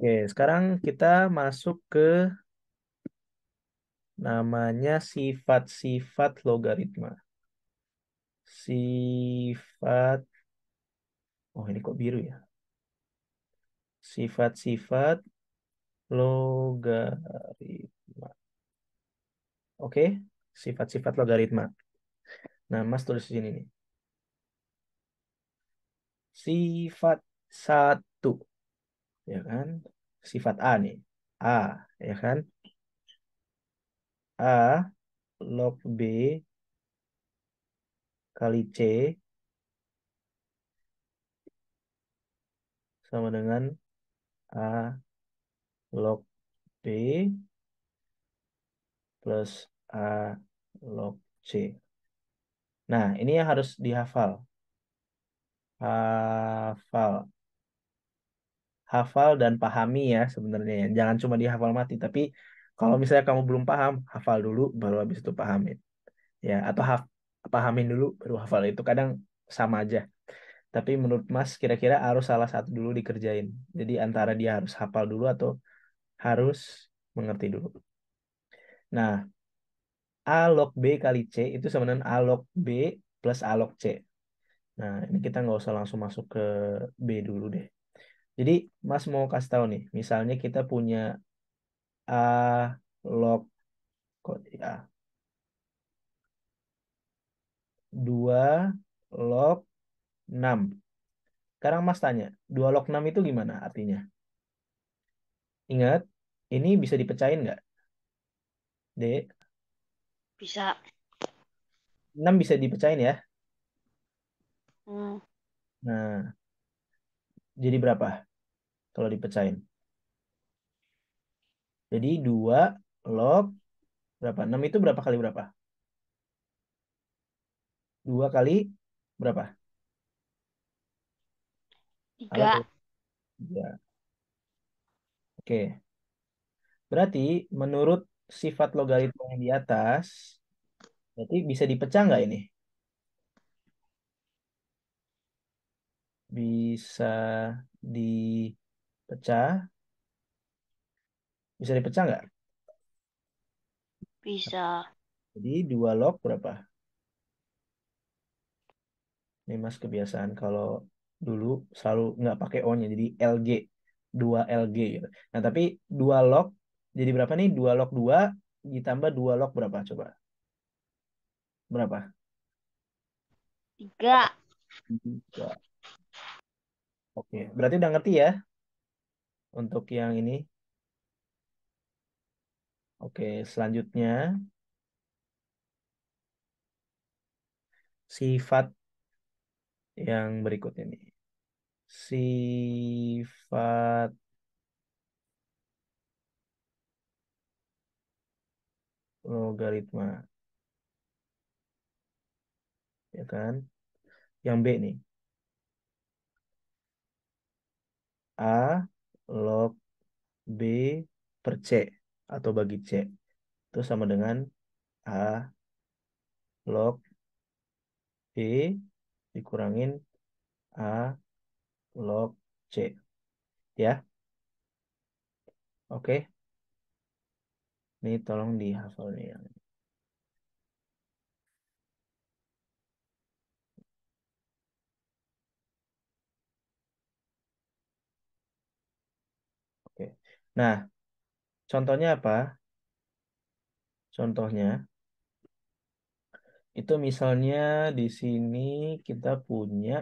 Oke, sekarang kita masuk ke namanya sifat-sifat logaritma. Sifat, oh ini kok biru ya? Sifat-sifat logaritma. Oke, sifat-sifat logaritma. Nah, Mas tulis di sini nih. Sifat satu, ya kan? Sifat A nih. A, ya kan? A log B kali C sama dengan A log B plus A log C. Nah, ini yang harus dihafal. Hafal. Hafal dan pahami ya sebenarnya, ya. Jangan cuma dihafal mati, tapi kalau misalnya kamu belum paham, hafal dulu baru habis itu pahamin. Ya, atau pahamin dulu baru hafal. Itu kadang sama aja. Tapi menurut Mas kira-kira harus salah satu dulu dikerjain. Jadi antara dia harus hafal dulu atau harus mengerti dulu. Nah, A log B kali C itu sama dengan A log B plus A log C. Nah, ini kita nggak usah langsung masuk ke B dulu deh. Jadi, Mas mau kasih tahu nih, misalnya kita punya A log kok jadi A 2 log 6. Sekarang Mas tanya, 2 log 6 itu gimana artinya? Ingat, ini bisa dipecahin nggak? D, Bisa. 6 bisa dipecahin ya. Hmm, Nah, jadi berapa kalau dipecahin? Jadi 2 log berapa? 6 itu berapa kali berapa? 2 kali berapa? Halo, 3. 3. Oke, berarti menurut sifat logaritma yang di atas, berarti bisa dipecah nggak ini? Bisa dipecah? Bisa dipecah nggak? Bisa. Jadi 2 log berapa? Ini Mas kebiasaan kalau dulu selalu nggak pakai O-nya, jadi LG. 2 LG gitu. Nah, tapi 2 log jadi berapa nih? 2 log 2 ditambah 2 log berapa? Coba. Berapa? 3. 3. Oke, berarti udah ngerti ya untuk yang ini. Oke, selanjutnya sifat yang berikut ini. Sifat logaritma, ya kan? Yang B nih. A log B per C atau bagi C. Itu sama dengan A log B dikurangin A log C. Ya, oke. Ini tolong dihafal nih yang ini. Oke. Nah, contohnya apa? Contohnya itu misalnya di sini kita punya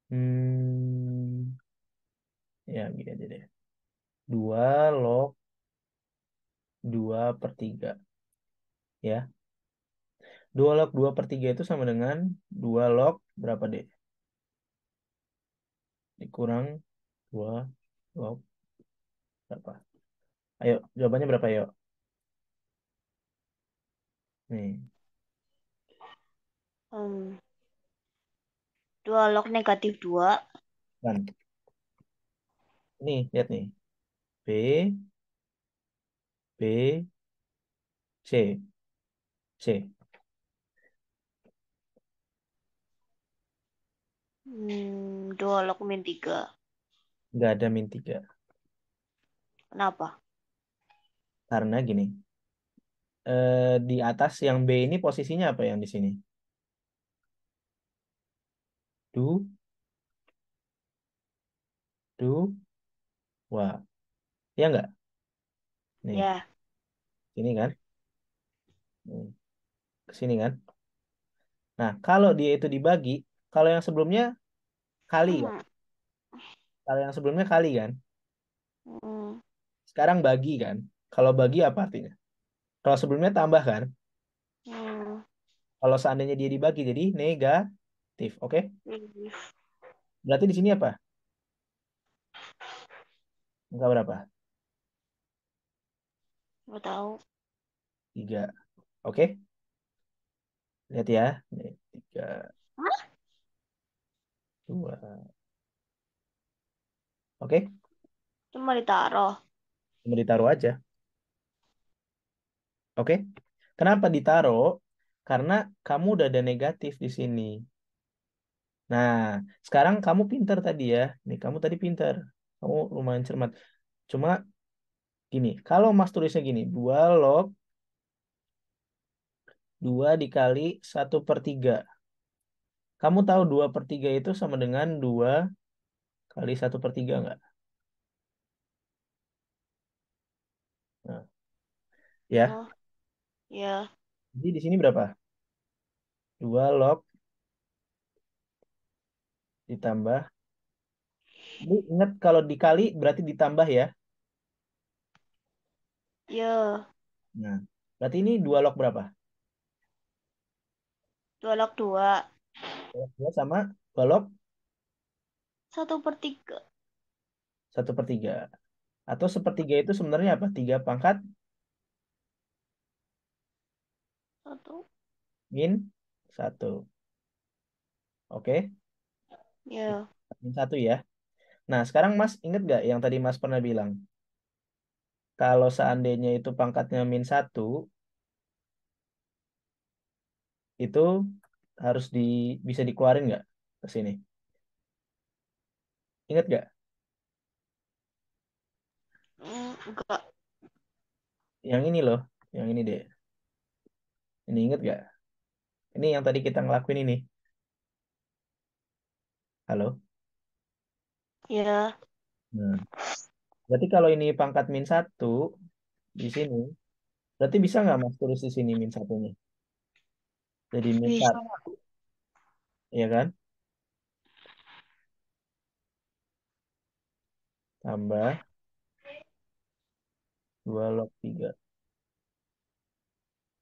hmm, ya gini aja deh. 2 log 2/3 ya. 2 log 2/3 itu sama dengan 2 log berapa deh? Dikurang 2 log berapa? Ayo, jawabannya berapa yuk? Nih, 2 log negatif 2. kan. Nih, lihat nih. B, B, C, C. 2 log min 3. Nggak ada min 3. Kenapa? Karena gini, di atas yang B ini posisinya apa yang di sini? Do, do, wa. Ya nggak? Nih, Ya. sini kan? Nih, ke sini kan? Nah, kalau dia itu dibagi, kalau yang sebelumnya kali kan? Hmm. Kalau yang sebelumnya kali kan? Hmm. Sekarang bagi kan? Kalau bagi apa artinya? Kalau sebelumnya tambah kan? Hmm. Kalau seandainya dia dibagi jadi negatif, oke? Ih, Berarti di sini apa? Angka berapa? nggak tahu. 3. Oke? Lihat ya. Nih, 3, Hah? 2. Oke? Cuma ditaruh. Cuma ditaruh aja. Oke? Kenapa ditaruh? Karena kamu udah ada negatif di sini. Nah, sekarang kamu pinter tadi ya. Nih, kamu tadi pinter. Kamu lumayan cermat. Cuma gini, kalau Mas tulisnya gini, 2 log 2 dikali 1/3. Kamu tahu 2/3 itu sama dengan 2 kali 1/3 nggak? Nah, ya. Oh, ya. Jadi di sini berapa? 2 log ditambah. Ini ingat kalau dikali berarti ditambah ya. Ya. Nah, berarti ini 2 log berapa? 2 log 2. 2 sama 2 log 1/3. 1/3. Atau sepertiga itu sebenarnya apa? 3 pangkat 1. min 1. Oke? Ya. Min 1 ya. Nah, sekarang Mas ingat nggak yang tadi Mas pernah bilang? Kalau seandainya itu pangkatnya min 1, itu harus bisa dikeluarin nggak ke sini? Ingat nggak? Enggak. Yang ini loh, yang ini deh. Ini ingat nggak? Ini yang tadi kita ngelakuin ini. Halo? Ya. Nah, berarti kalau ini pangkat min 1 di sini, berarti bisa nggak Mas tulis di sini min satunya? Jadi min Bisa. 1, ya kan? Tambah 2 log 3,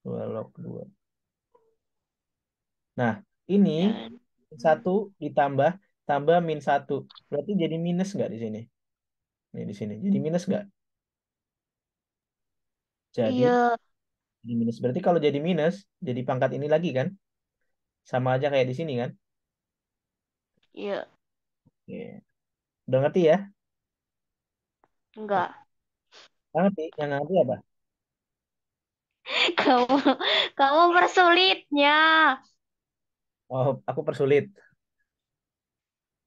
2 log 2. Nah, ini Ya. min 1 ditambah tambah min 1. Berarti jadi minus nggak di sini? Nih di sini. Jadi minus nggak? Jadi, Iya. jadi minus. Berarti kalau jadi minus, jadi pangkat ini lagi kan? Sama aja kayak di sini kan? Iya. Oke. Udah ngerti ya? Enggak. Nggak ngerti? Yang nggak ngerti apa? Kamu kamu persulitnya. Oh, aku persulit.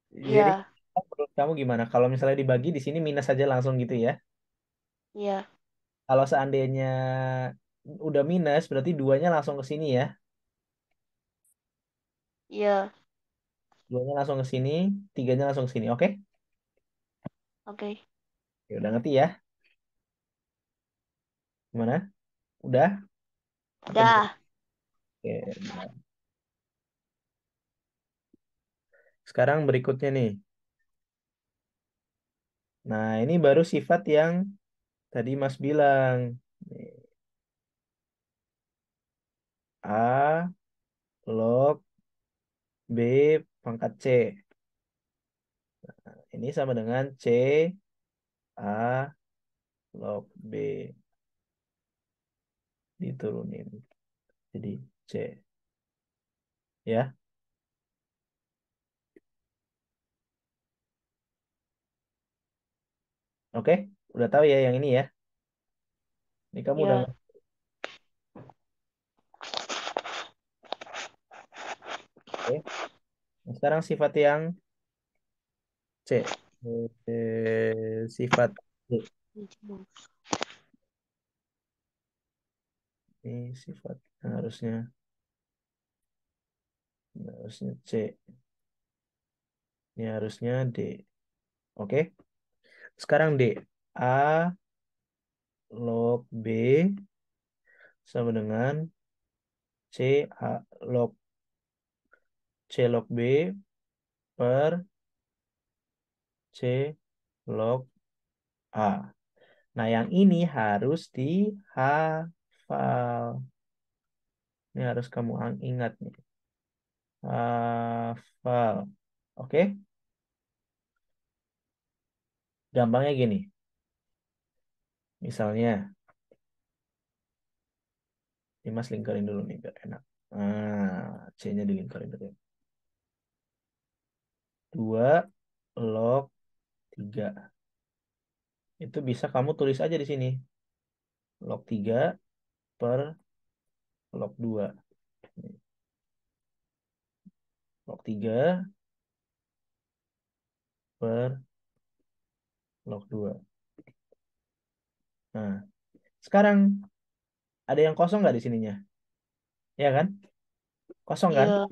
Jadi Iya. menurut kamu gimana? Kalau misalnya dibagi di sini minus aja langsung gitu ya? Iya. Kalau seandainya udah minus, berarti duanya langsung ke sini ya? Iya. Duanya langsung ke sini, tiganya langsung ke sini. Oke? Oke. Ya, udah ngerti ya? Gimana? Udah? Atau belum? Dah. Oke. Nah. Sekarang berikutnya nih. Nah, ini baru sifat yang tadi Mas bilang. Nih, A log B pangkat C. Ini sama dengan C A log B diturunin. Jadi C. Ya, oke. Udah tahu ya yang ini ya. Ini kamu udah Iya. ngerti. Oke. Nah, sekarang sifat yang C. Sifat D. Ini sifat harusnya C. Ini harusnya D. Oke. Sekarang D. A log B sama dengan C A log C log B per C log A. Nah, yang ini harus dihafal. Ini harus kamu ingat nih. Hafal. Oke? Gampangnya gini. Misalnya, ini Mas lingkarin dulu nih biar enak. C-nya dilingkarin dulu. 2 log 3. Itu bisa kamu tulis aja di sini. Log 3 per log 2. Log 3 per log 2. Nah, sekarang ada yang kosong nggak di sininya? Ya kan? Kosong kan? Iya,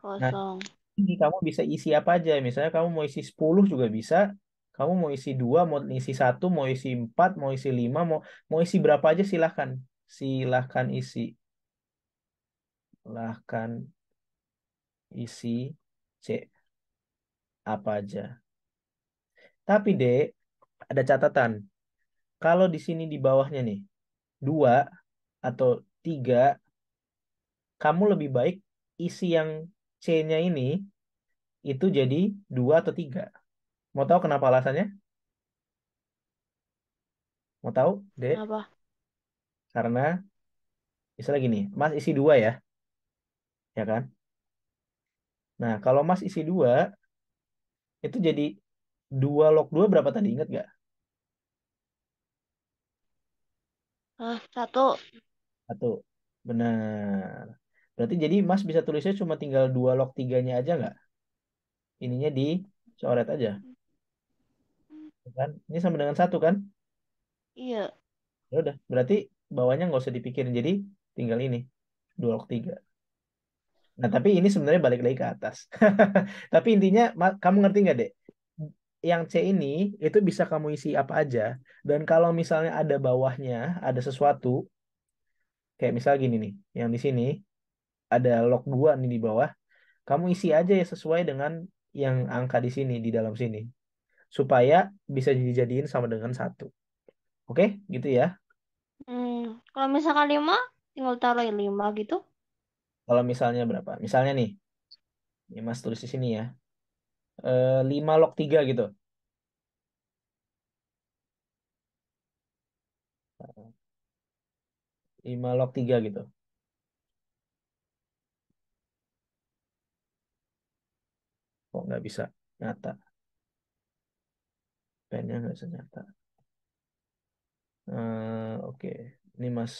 Nah, kosong. ini kamu bisa isi apa aja. Misalnya kamu mau isi 10 juga bisa. Kamu mau isi 2, mau isi 1, mau isi 4, mau isi 5, mau isi berapa aja silahkan. Silahkan isi. Silahkan isi C apa aja. Tapi Dek, ada catatan. Kalau di sini di bawahnya nih, 2 atau 3, kamu lebih baik isi yang C-nya ini itu jadi 2 atau 3. Mau tahu kenapa alasannya? Mau tahu, Dek? Kenapa? Karena misalnya gini, Mas isi 2 ya, ya kan? Nah, kalau Mas isi 2 itu jadi 2 log 2 berapa tadi? Ingat gak? Satu. Satu. Benar. Berarti jadi Mas bisa tulisnya cuma tinggal 2 log 3-nya aja nggak? Ininya dicoret aja, ya kan? Ini sama dengan satu kan? Iya. Ya udah, berarti bawahnya nggak usah dipikirin. Jadi tinggal ini, 2 log 3. Nah, tapi ini sebenarnya balik lagi ke atas. Tapi intinya, kamu ngerti nggak, Dek? Yang C ini, itu bisa kamu isi apa aja. Dan kalau misalnya ada bawahnya, ada sesuatu, kayak misal gini nih, yang di sini, ada log 2 nih di bawah, kamu isi aja ya sesuai dengan yang angka di sini, di dalam sini. Supaya bisa dijadiin sama dengan satu. Oke, gitu ya. Kalau misalkan lima, tinggal taruh 5 gitu. Kalau misalnya berapa? Misalnya nih, ini Mas tulis di sini ya. 5 log 3 gitu. 5 log 3 gitu. Kok nggak bisa nyata? Pennya nggak bisa nyata. Oke. Ini Mas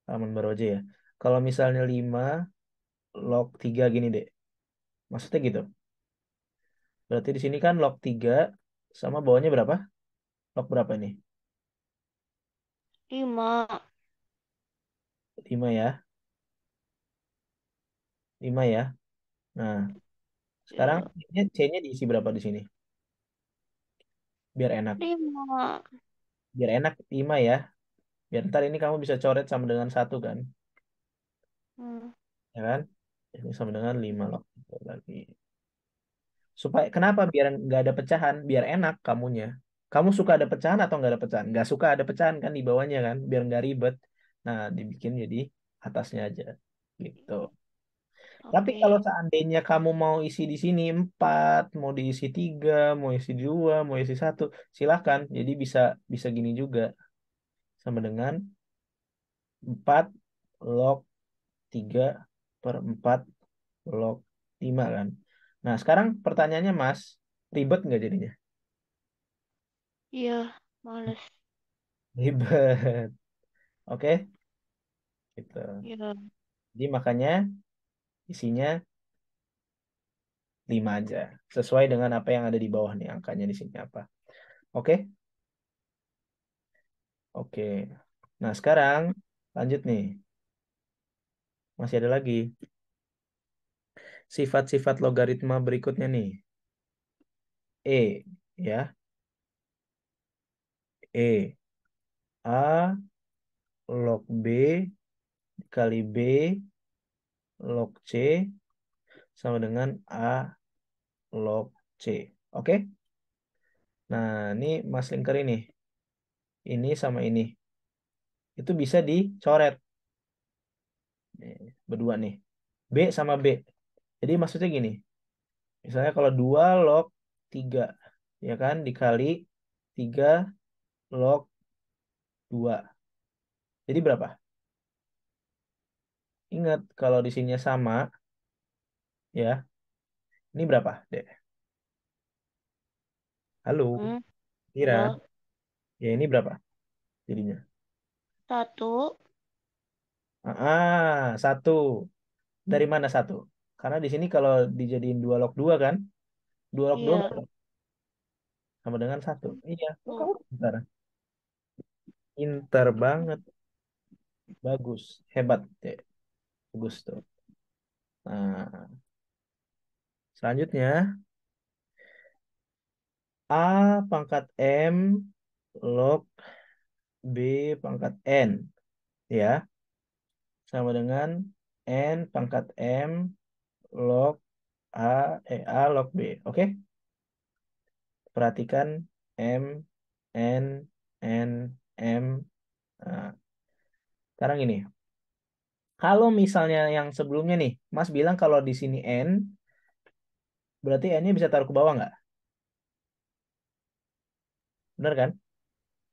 halaman baru aja ya. Kalau misalnya 5 log 3 gini deh. Maksudnya gitu. Berarti di sini kan log 3 sama bawahnya berapa? Log berapa ini? 5. 5 ya. 5 ya. Nah, sekarang Iya. ini C-nya diisi berapa di sini? Biar enak. 5. Biar enak 5 ya. Biar ntar ini kamu bisa coret sama dengan satu kan. Hmm. Ya kan? Ini sama dengan 5 log 3 lagi. Supaya kenapa biar nggak ada pecahan, biar enak kamunya. Kamu suka ada pecahan atau nggak ada pecahan? Nggak suka ada pecahan kan di bawahnya kan, biar nggak ribet. Nah, dibikin jadi atasnya aja, gitu. Tapi Oke. kalau seandainya kamu mau isi di sini 4, mau diisi 3, mau isi 2, mau isi satu, silahkan. Jadi bisa bisa gini juga, sama dengan 4 log 3 per 4 log 5 kan. Nah, sekarang pertanyaannya Mas, ribet nggak jadinya? Iya, males. Ribet. Oke, gitu. Iya. Jadi makanya isinya 5 aja. Sesuai dengan apa yang ada di bawah nih, angkanya di sini apa. Oke? Oke. Nah, sekarang lanjut nih. Masih ada lagi. Sifat-sifat logaritma berikutnya nih. E, ya. E. A log B kali B log C sama dengan A log C. Oke? Nah, ini Mas Lingkar ini. Ini sama ini. Itu bisa dicoret. Nih, berdua nih. B sama B. Jadi maksudnya gini. Misalnya kalau 2 log 3, ya kan, dikali 3 log 2. Jadi berapa? Ingat, kalau di sini sama, ya, ini berapa, Dek? Halo, Hmm. Kira. Halo. Ya, ini berapa jadinya? 1. Satu. Dari mana satu? Karena di sini kalau dijadiin 2 log 2 kan, 2 log 2 Iya. berapa? Sama dengan satu. Iya, oh, Tuh. kamu pintar. Pintar banget. Bagus. Hebat, Dek. Bagus tuh. Nah, selanjutnya, A pangkat M log B pangkat N. Ya, sama dengan N pangkat M log A log B. Oke? Perhatikan M, N, N, M. Nah, sekarang ini. Kalau misalnya yang sebelumnya nih, Mas bilang kalau di sini N, berarti N-nya bisa taruh ke bawah nggak? Benar kan?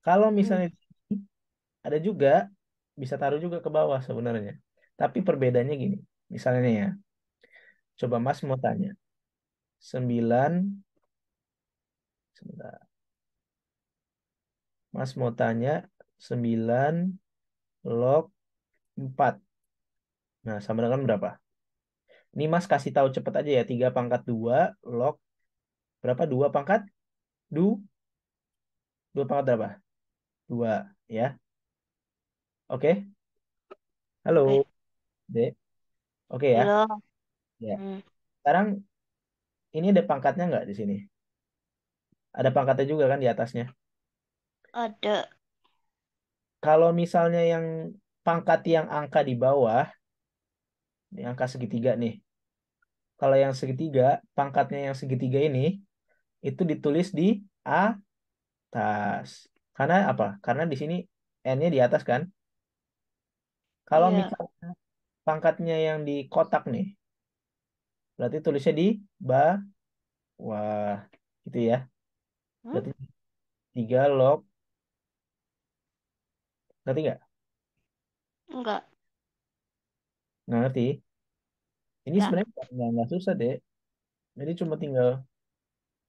Kalau Hmm. misalnya ada juga, bisa taruh juga ke bawah sebenarnya. Tapi perbedaannya gini. Misalnya nih ya, coba Mas mau tanya. 9, sebentar. Mas mau tanya 9 log 4. Nah, sama dengan berapa? Ini Mas kasih tahu cepet aja ya. 3 pangkat 2 log berapa? 2 pangkat? 2 pangkat berapa? 2 ya. Oke. Oke. Halo, Dek. Oke ya. Halo. Ya. Hmm. Sekarang ini ada pangkatnya nggak di sini? Ada pangkatnya juga kan di atasnya. Ada. Kalau misalnya yang pangkat yang angka di bawah, ini angka segitiga nih. Kalau yang segitiga, pangkatnya yang segitiga ini, itu ditulis di atas. Karena apa? Karena di sini N-nya di atas kan. Kalau Iya. misal pangkatnya yang di kotak nih, berarti tulisnya di bawah. Gitu ya. Hmm? Berarti 3 log, ngerti nggak? Enggak. Nggak ngerti. Ini Enggak. sebenarnya nggak susah deh. Jadi cuma tinggal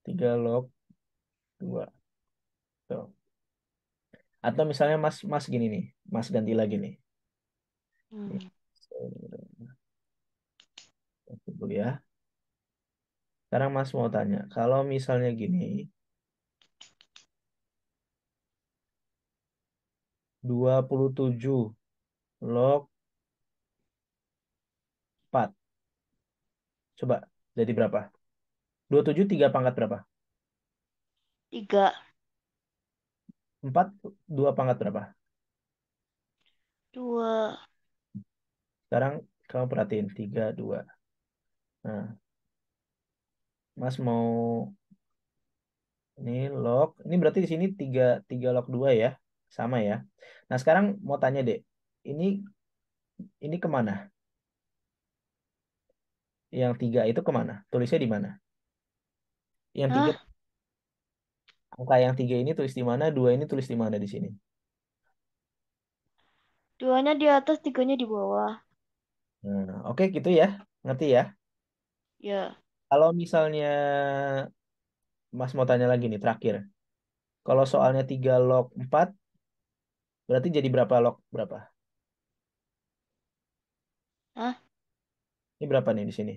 3 log 2. Tuh. Atau misalnya Mas Mas gini nih. Mas ganti lagi nih. Nih. Hmm. Dulu ya. Sekarang Mas mau tanya. Kalau misalnya gini. 27 log 4. Coba jadi berapa? 27 3 pangkat berapa? 3. 4 2 pangkat berapa? 2. Sekarang kamu perhatiin 3 2. Nah, Mas mau ini log. Ini berarti di sini 3 3 log 2 ya. Sama ya. Nah, sekarang mau tanya deh. Ini kemana? Yang 3 itu kemana? Tulisnya di mana? Yang 3 Hah? angka yang 3 ini tulis di mana? 2 ini tulis di mana di sini? 2-nya di atas, 3-nya di bawah. Nah, oke gitu ya. Ngerti ya? Ya. Kalau misalnya Mas mau tanya lagi nih terakhir. Kalau soalnya 3 log 4 berarti jadi berapa log berapa? Hah? Ini berapa nih di sini?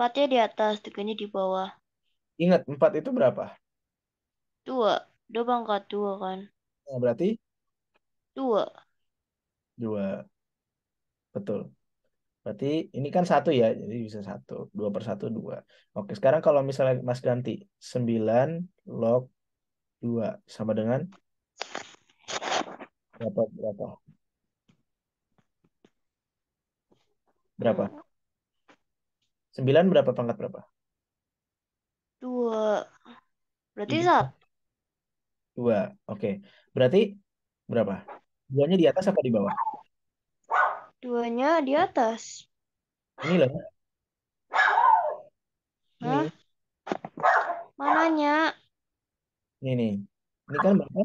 Empatnya di atas, tiganya di bawah. Ingat, 4 itu berapa? Dua. Dua pangkat dua kan? Nah, berarti Dua. 2. Betul. Berarti ini kan satu ya, jadi bisa satu. 2 per satu 2. Oke, sekarang kalau misalnya Mas ganti 9 log 2 sama dengan berapa? Berapa? Berapa? Hmm, 9 berapa pangkat berapa? dua. Berarti 3. satu. 2. Oke. Berarti berapa? Duanya di atas apa di bawah? Duanya di atas. Ini loh, Hah? ini. Mananya? Ini nih. Ini kan berapa?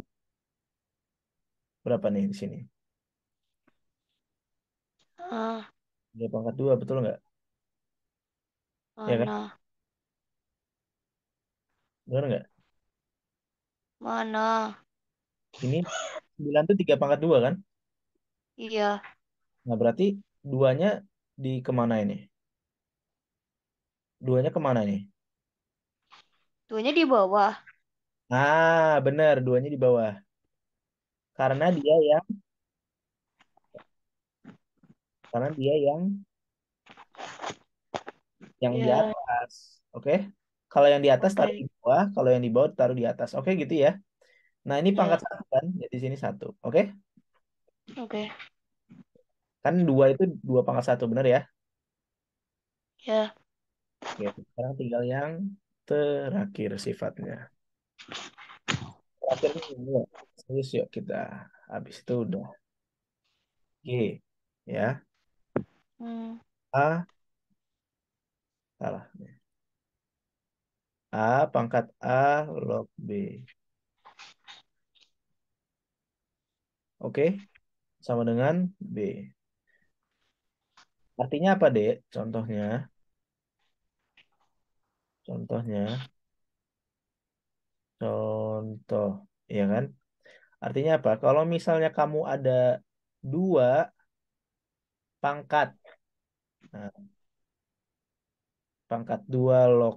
Berapa nih di sini? Ah, 2 pangkat 2, betul nggak? Ya kan? mana? Benar nggak? Mana? Ini 9 tuh 3 pangkat 2 kan? Iya. Nah, berarti duanya di kemana ini? Duanya kemana nih? Duanya di bawah. Ah, benar, duanya di bawah. Karena dia yang karena dia yang di Ya, atas. Oke? Kalau yang di atas taruh oke. di bawah, kalau yang di bawah taruh di atas. Oke, gitu ya. Nah, ini pangkat Ya, satu kan? Ya, di sini satu. Oke? oke. Kan 2 itu 2 pangkat satu, benar ya? Ya, Oke, sekarang tinggal yang terakhir sifatnya. Terakhir ini yuk. Serius yuk kita. Habis itu udah. G. Ya. hmm, A. Salah. A pangkat A log B. Oke. Sama dengan B. Artinya apa, Dek? Contohnya. Contohnya. Contoh. Ya kan? Artinya apa? Kalau misalnya kamu ada 2 pangkat. Nah, pangkat 2 log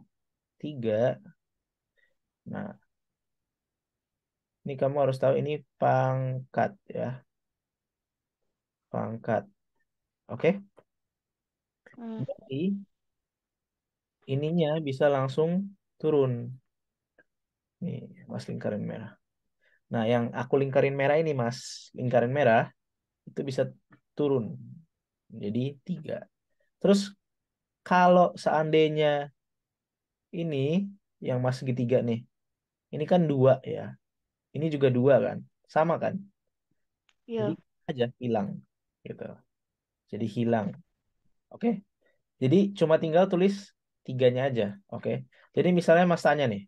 3. Nah, ini kamu harus tahu ini pangkat ya. Pangkat. Oke? hmm, Berarti ininya bisa langsung turun. Nih, Mas lingkarin merah. Nah, yang aku lingkarin merah ini, Mas, lingkaran merah itu bisa turun jadi 3. Terus kalau seandainya ini yang Mas segitiga nih, ini kan 2 ya. Ini juga 2 kan? Sama kan? Jadi ya, aja hilang gitu. Jadi hilang. Oke. Jadi cuma tinggal tulis tiganya aja. Oke. Jadi misalnya Mas tanya nih,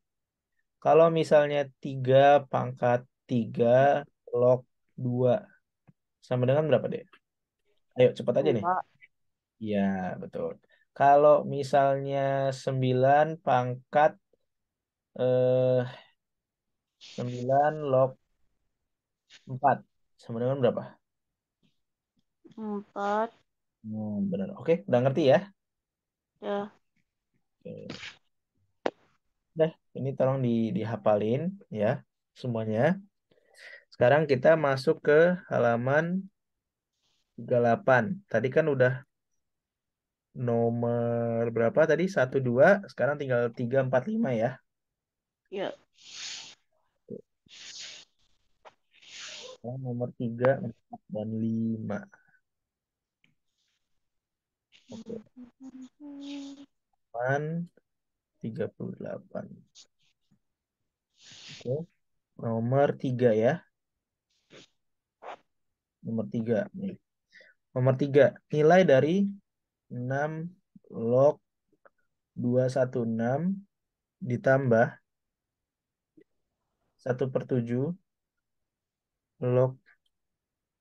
kalau misalnya 3 pangkat 3 log 2 sama dengan berapa deh? Ayo cepat aja nih. dua. Iya, betul. Kalau misalnya 9 pangkat 9 log 4 sama dengan berapa? Empat. Benar. Oke, udah ngerti ya? Ya, Oke. Udah, ini tolong dihafalin ya semuanya. Sekarang kita masuk ke halaman 38. Tadi kan udah nomor berapa tadi? Satu 2. Sekarang tinggal 3 4 5 ya. ya. Sekarang nomor 3 4 dan 5. Oke, halaman 38. Oke, nomor 3 ya. Nomor 3 nih. Nomor 3, nilai dari 6 log 216 ditambah 1/7 log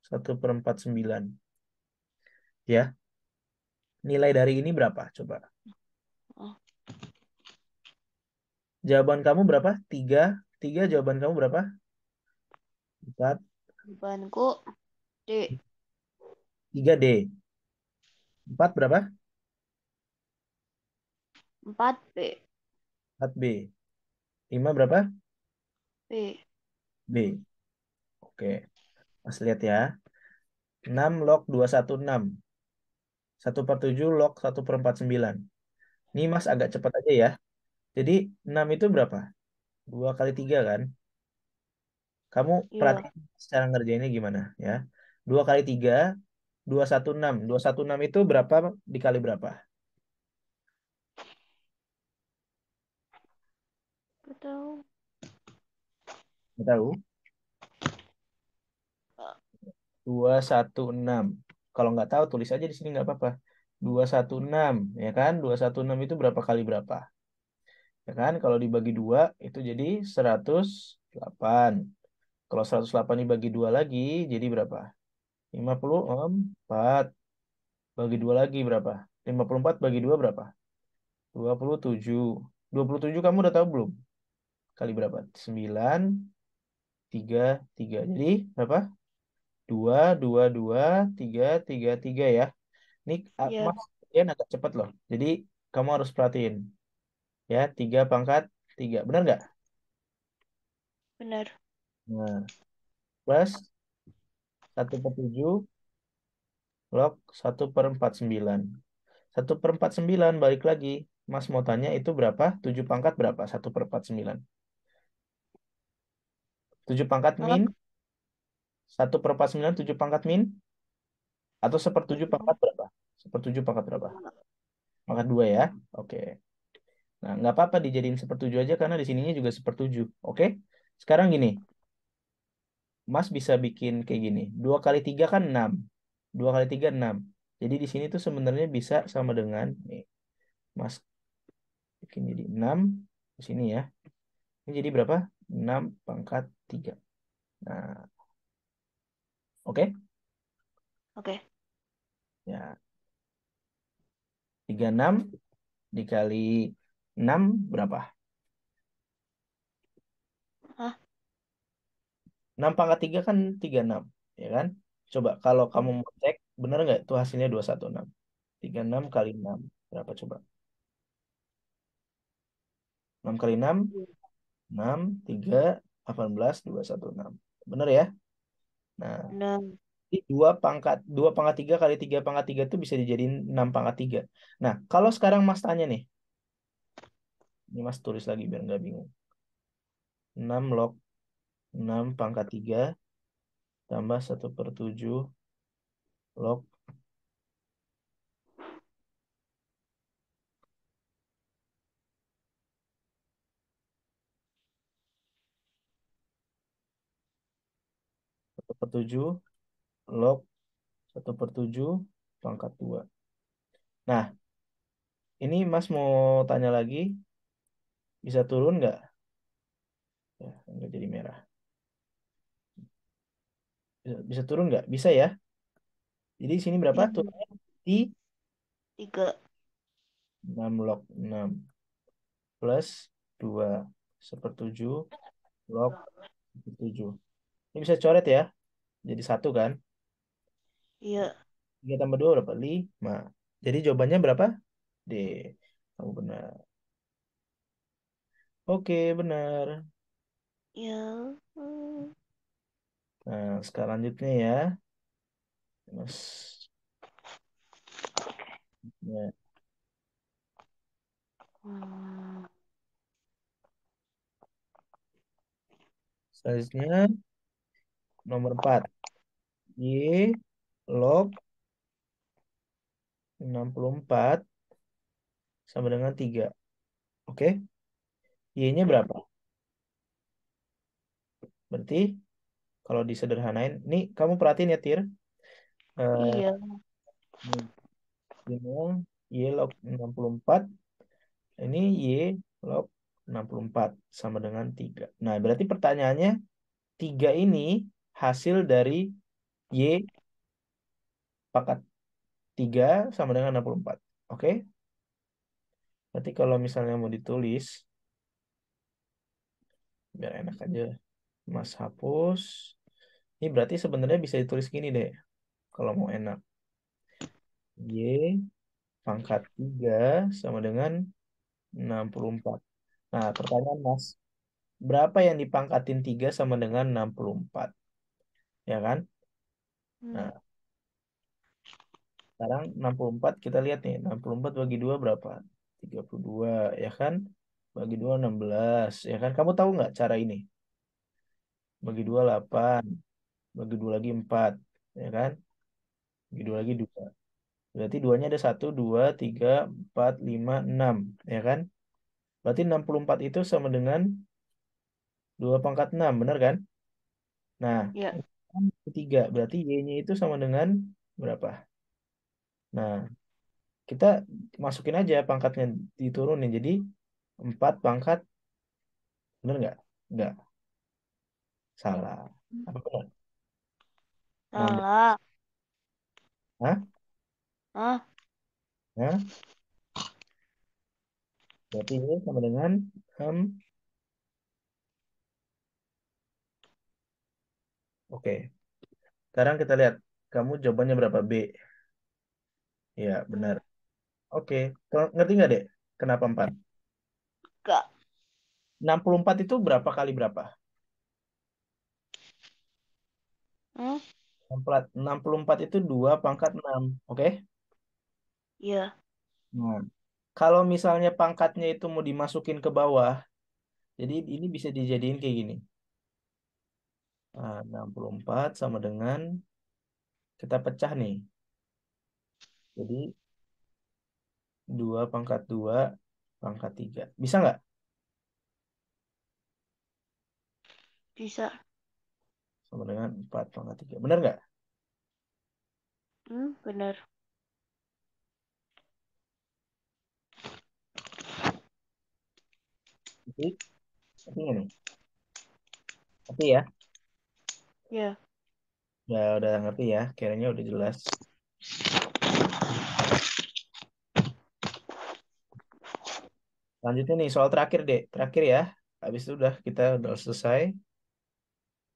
1/49. Ya, nilai dari ini berapa? Coba. Oh, Jawaban kamu berapa? 3. 3 jawaban kamu berapa? 4. bebanku D. 3D. 4 berapa? 4B. 4B. 5 berapa? B. B. Oke. Mas lihat ya. 6 log 216. 1/7 log 1/49. Ini Mas agak cepat aja ya. Jadi 6 itu berapa? 2 kali 3 kan? Kamu Iya. perhatiin cara ngerjainnya gimana ya. 2 kali 3, 216. 216 itu berapa dikali berapa? Betul. Nggak tahu. 216. Kalau nggak tahu tulis aja di sini nggak apa-apa. 216 ya kan? 216 itu berapa kali berapa? Ya kan? Kalau dibagi 2 itu jadi 108. Kalau 108 dibagi 2 lagi jadi berapa? 54. Bagi 2 lagi berapa? 54 bagi 2 berapa? 27. 27 kamu udah tahu belum? Kali berapa? 9, 3, 3. Jadi berapa? 2, 2, 2, 3, 3, 3 ya. Ini Iya, Mas kalian agak cepat loh. Jadi kamu harus perhatiin. Ya, 3 pangkat 3. Benar nggak? benar. Nah, plus 1/7 log 1/49. 1/49 balik lagi. Mas mau tanya itu berapa? 7 pangkat berapa? 1/49. 7 pangkat Hah? min. 1/49 7 pangkat min. Atau sepertujuh pangkat Belum. berapa? Sepertujuh pangkat berapa? Dua. Pangkat 2 ya. Oke. Nah, nggak apa-apa dijadiin sepertujuh aja karena di sininya juga sepertujuh. Oke. Sekarang gini. Mas bisa bikin kayak gini. 2 kali 3 kan 6. 2 kali 3 6. Jadi di sini tuh sebenarnya bisa sama dengan nih. Mas bikin jadi 6 di sini ya. Ini jadi berapa? 6 pangkat 3. Nah, oke. Oke. Ya, 36 dikali 6 berapa? Hah? 6 pangkat 3 kan 36, ya kan? Coba kalau kamu Iya. mau cek, bener nggak itu hasilnya 216? 36 kali 6 berapa coba? 6 kali 6, Iya. 6, 3, 18, 216. Bener ya? Nah, Benar. jadi 2 pangkat 3 kali 3 pangkat 3 itu bisa dijadiin 6 pangkat 3. Nah, kalau sekarang Mas tanya nih, ini Mas tulis lagi biar nggak bingung. 6 log 6 pangkat 3 tambah 1/7 log 1/7 log 1/7 pangkat 2. Nah, ini Mas mau tanya lagi, bisa turun nggak? Ya, nggak jadi merah. Bisa turun nggak? Bisa ya. Jadi di sini berapa? Iya. Turunnya di 3. 6 log 6 plus 2 sepertujuh log sepertujuh. Ini bisa coret ya. Jadi satu kan. Iya. 3 tambah 2 berapa? 5. Jadi jawabannya berapa? D. Kamu benar. Oke, benar. Iya. Hmm. Nah, sekarang lanjutnya ya. Mas. Ya. Hmm. Selanjutnya nomor 4. Y log 64 sama dengan 3. Oke. Y-nya Oke. berapa? Berarti kalau disederhanain, ini kamu perhatiin ya, Tir. Eh, Iya. ini Y log 64. Ini Y log 64 sama dengan 3. Nah, berarti pertanyaannya, 3 ini hasil dari Y pangkat 3 sama dengan 64. Oke? Berarti kalau misalnya mau ditulis, biar enak aja, Mas hapus. Ini berarti sebenarnya bisa ditulis gini deh, kalau mau enak. Y pangkat 3 sama dengan 64. Nah, pertanyaan Mas, berapa yang dipangkatin 3 sama dengan 64? Ya kan? Hmm. Nah, sekarang 64 kita lihat nih, 64 bagi 2 berapa? 32, ya kan? Bagi 2 16, ya kan? Kamu tahu nggak cara ini? Bagi 2 8, bagi 2 lagi 4, ya kan? Bagi 2 lagi 2. Berarti duanya ada 1, 2, 3, 4, 5, 6, ya kan? Berarti 64 itu sama dengan 2 pangkat 6, benar kan? Nah, Ya. ini kan ketiga, berarti Y-nya itu sama dengan berapa? Nah, kita masukin aja pangkatnya, diturunin. Jadi 4 pangkat, benar nggak? Nggak, salah. Apa benar? 16. Salah. Hah? Ah, Hah? Berarti Y sama dengan 6. Oke, sekarang kita lihat. Kamu jawabannya berapa? B. Ya, benar. hmm. Oke, ngerti nggak, Dek? Kenapa 4? Enggak. 64 itu berapa kali berapa? Hmm? 64 itu 2 pangkat 6. Oke? Iya. Nah, kalau misalnya pangkatnya itu mau dimasukin ke bawah, jadi ini bisa dijadiin kayak gini. 64 sama dengan, kita pecah nih. Jadi 2 pangkat 2 pangkat 3. Bisa nggak? Bisa. Sama dengan 4 pangkat 3. Benar nggak? Hmm, benar. Jadi, ngerti nggak nih? Ngerti ya? Ya. Udah ngerti ya? Kayaknya udah jelas. Lanjutnya nih, soal terakhir, Dek. Terakhir ya. Habis itu kita udah selesai.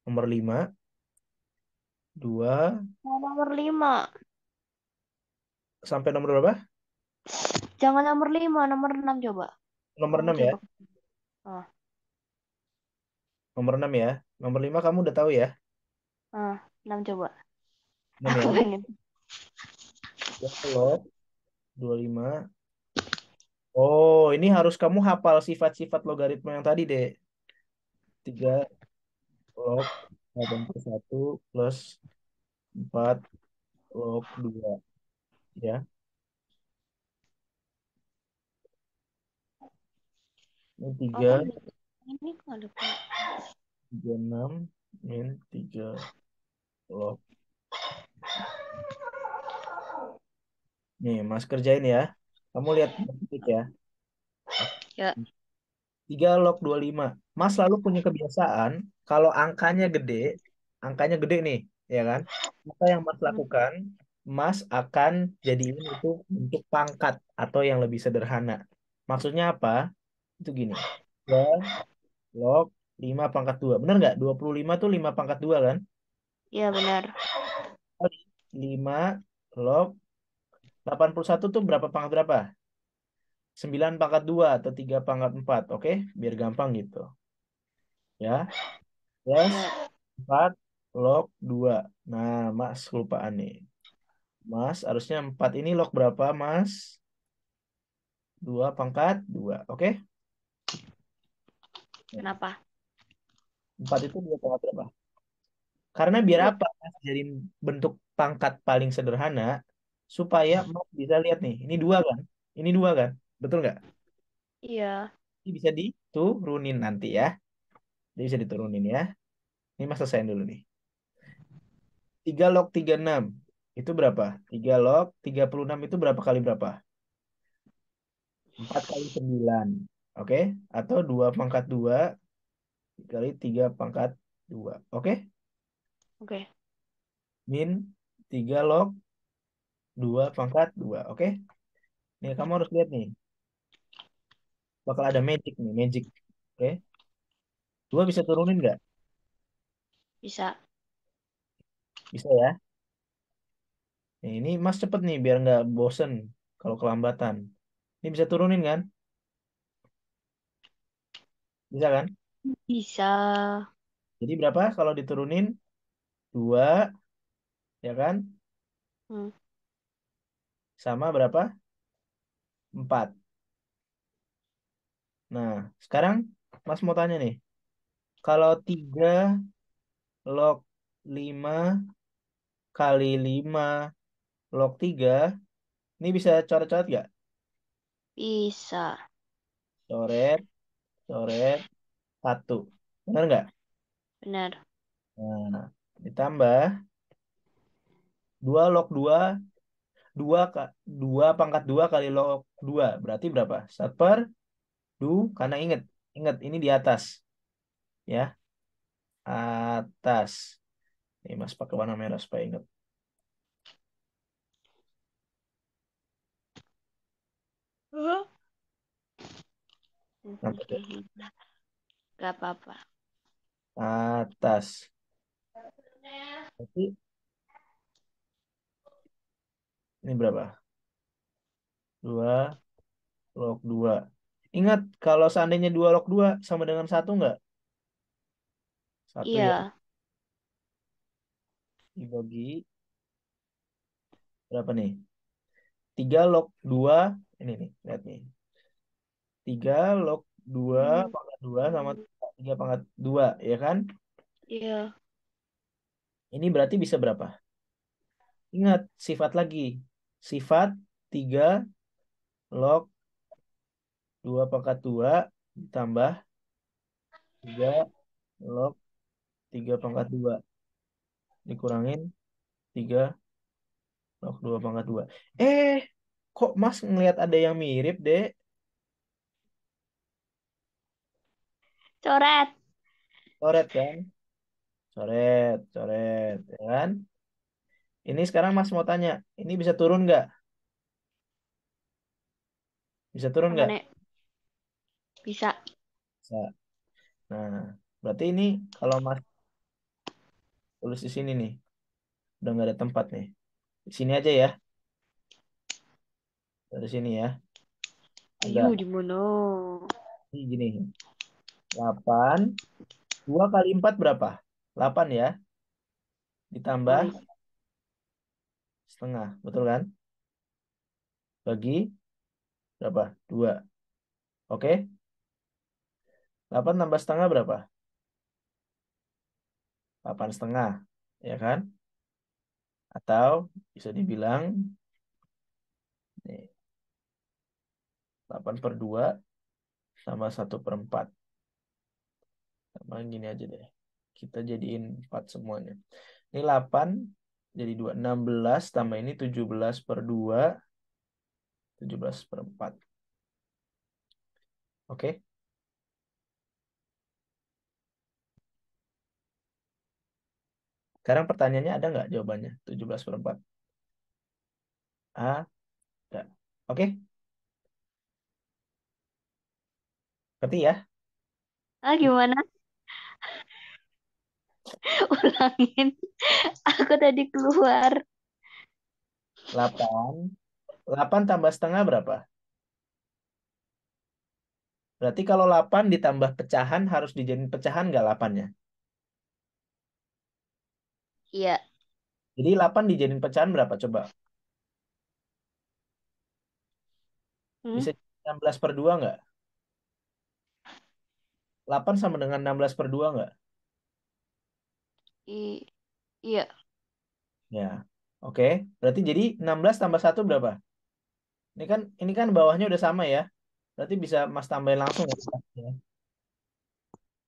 Nomor 5, 2, Nomor 5. sampai nomor berapa? Jangan nomor 5, nomor 6 coba. Nomor Kamu 6 ya. coba. Ah, Nomor 6 ya. Nomor 5 kamu udah tahu ya. 6 coba. 6 Aku ya. pengen. Ya, log 25. Oh, ini harus kamu hafal sifat-sifat logaritma yang tadi, deh. 3 log 81 plus 4 log 2. Ya. Ini Aku 3, ini kok ada 36 min 3 log. Nih, Mas kerjain ya. Kamu lihat detik ya. ya. 3 log 25. Mas selalu punya kebiasaan, kalau angkanya gede nih, ya kan? Apa yang Mas Hmm, lakukan? Mas akan jadiin itu untuk pangkat atau yang lebih sederhana. Maksudnya apa? Itu gini. Ya, log 5 pangkat 2. Benar nggak? 25 tuh 5 pangkat 2 kan? Iya benar. Kali 5 log 81 tuh berapa pangkat berapa? 9 pangkat 2 atau 3 pangkat 4. Oke? Biar gampang gitu. Ya. Plus Ya. 4 log 2. Nah, Mas kelupaan nih. Mas harusnya 4 ini log berapa, Mas? 2 pangkat 2. Oke? Kenapa? 4 itu 2 pangkat berapa? Karena biar Dua. apa? Mas jadiin bentuk pangkat paling sederhana supaya Mas bisa lihat nih. Ini 2 kan? Ini 2 kan? Betul nggak? Iya. Ini bisa diturunin nanti ya. Jadi bisa diturunin ya. Ini Mas selesaiin dulu nih. 3 log 36 itu berapa? 3 log 36 itu berapa kali berapa? 4 kali 9. Oke? Atau 2 pangkat 2 kali 3 pangkat 2. Oke? Oke. Min 3 log 2 pangkat 2. Oke? Nih, kamu harus lihat nih. Bakal ada magic nih, magic. Oke? 2 bisa turunin nggak? Bisa. Bisa ya? Nih, ini Mas cepet nih biar nggak bosen kalau kelambatan. Ini bisa turunin kan? Bisa kan? Bisa. Jadi berapa kalau diturunin? 2, ya kan? Hmm. Sama berapa? 4. Nah, sekarang Mas mau tanya nih. Kalau 3 log 5 kali 5 log 3, ini bisa coret-coret nggak? Bisa. Coret, coret, 1. Benar nggak? Benar. Nah, ditambah 2 log 2, 2, 2 pangkat 2 kali log 2. Berarti berapa? 1/2, karena ingat, ingat ini di atas. Ya, atas. Ini Mas pakai warna merah supaya ingat. Huh? Nampak ya? Gak apa-apa. Atas. Berarti ini berapa? 2 log 2. Ingat, kalau seandainya 2 log 2 sama dengan 1 nggak? 1 ya. Iya. Dibagi berapa nih? 3 log 2. Ini nih, lihat nih. 3 log 2 Hmm. pangkat 2 sama 3 pangkat 2, ya kan? Iya. Ini berarti bisa berapa? Ingat, sifat lagi. Sifat 3 log 2 pangkat 2 ditambah 3 log 3 pangkat 2 dikurangin 3 log 2 pangkat 2. Eh, kok Mas ngelihat ada yang mirip, Dek? Coret. Coret kan? Coret, coret, ya kan? Ini sekarang Mas mau tanya, ini bisa turun nggak? Bisa turun Apa nggak? nih? Bisa. Bisa. Nah, berarti ini kalau Mas tulis di sini nih, udah nggak ada tempat nih. Di sini aja ya, dari sini ya. Ayo Agak di mana? ini gini. 8, 2 kali 4 berapa? 8 ya, Oh, ditambah iya. setengah, betul kan? Bagi berapa? 2. Oke, 8 tambah setengah berapa? 8 setengah, ya kan? Atau bisa dibilang nih, 8/2 sama 1/4. Sama gini aja deh. Kita jadiin 4 semuanya. Ini 8 jadi 2. 16 tambah ini 17/2. 17/4. Oke. Sekarang pertanyaannya ada nggak jawabannya? 17/4. A, enggak. Oke. Ngerti ya? Ah, gimana? Ulangin. Aku tadi keluar. 8. 8 tambah setengah berapa? Berarti kalau 8 ditambah pecahan harus dijadiin pecahan nggak 8-nya? Iya. Jadi 8 dijadiin pecahan berapa coba? Hmm? Bisa 16/2 nggak? 8 sama dengan 16/2 nggak? I iya. Ya. Oke. Berarti jadi 16 tambah satu berapa? Ini kan bawahnya udah sama ya. Berarti bisa Mas tambahin langsung ya. Ya.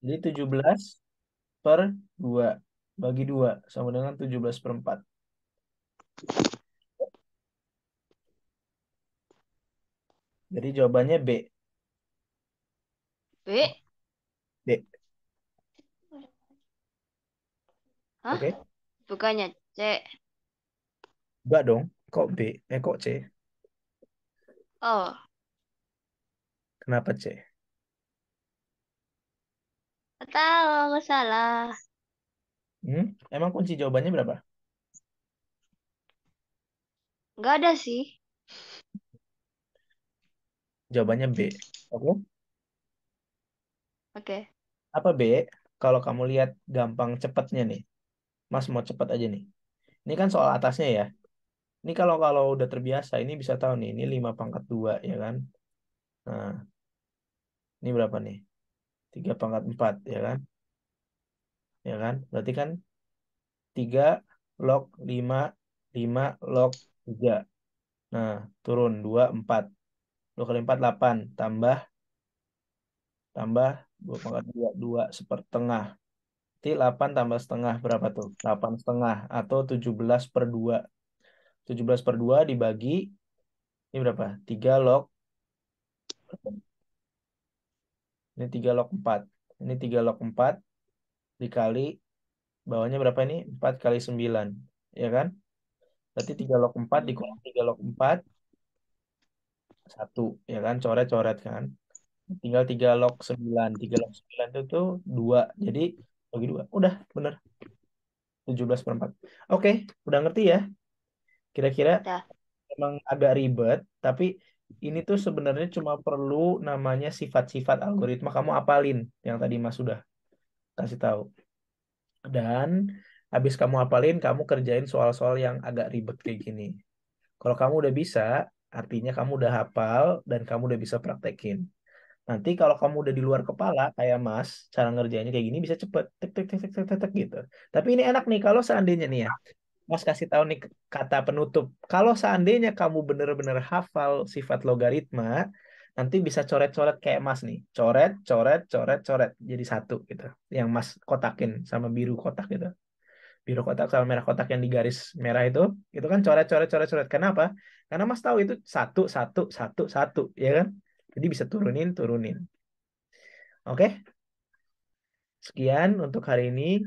Jadi 17/2 bagi 2 sama dengan 17/4. Jadi jawabannya B. B. B. Hah? Oke. Bukannya C. Enggak dong. Kok B? Kok C? Oh, Kenapa C? nggak tahu, nggak salah. Hmm? Emang kunci jawabannya berapa? Nggak ada sih. Jawabannya B. Oke. Oke. Apa B? Kalau kamu lihat gampang cepatnya nih. Mas mau cepat aja nih. Ini kan soal atasnya ya. Ini kalau kalau udah terbiasa ini bisa tahu nih. Ini 5 pangkat 2 ya kan. Nah, ini berapa nih? 3 pangkat 4 ya kan. Ya kan? Berarti kan 3 log 5 5 log 3. Nah, turun 2 4. 2 kali 4 8. Tambah 2 pangkat 2 2 sepertengah. Berarti 8 tambah setengah berapa tuh? 8 setengah atau 17 per 2. 17 per 2 dibagi, ini berapa? 3 log, ini 3 log 4. Ini 3 log 4 dikali, bawahnya berapa ini? 4 kali 9. Ya kan? Berarti 3 log 4 Hmm. dikurang 3 log 4, 1. Ya kan? Coret-coret kan? Tinggal 3 log 9. 3 log 9 itu tuh 2. Jadi bagi 2. Udah, bener. 17 per 4. Oke, udah ngerti ya? Kira-kira Dah. emang agak ribet, tapi ini tuh sebenarnya cuma perlu namanya sifat-sifat algoritma kamu apalin yang tadi Mas sudah kasih tahu. Dan habis kamu apalin, kamu kerjain soal-soal yang agak ribet kayak gini. Kalau kamu udah bisa, artinya kamu udah hafal dan kamu udah bisa praktekin. Nanti kalau kamu udah di luar kepala kayak Mas, cara ngerjainnya kayak gini bisa cepet, tek tek tek tek tek tek tek, gitu. Tapi ini enak nih kalau seandainya nih ya, Mas kasih tahu nih kata penutup. Kalau seandainya kamu bener-bener hafal sifat logaritma, nanti bisa coret-coret kayak Mas nih. Coret, coret, coret, coret. Jadi satu gitu. Yang Mas kotakin sama biru kotak gitu. Biru kotak sama merah kotak yang di garis merah itu kan coret, coret, coret, coret. Kenapa? Karena Mas tahu itu satu, satu, satu, satu, ya kan? Jadi bisa turunin, turunin. Oke, sekian untuk hari ini.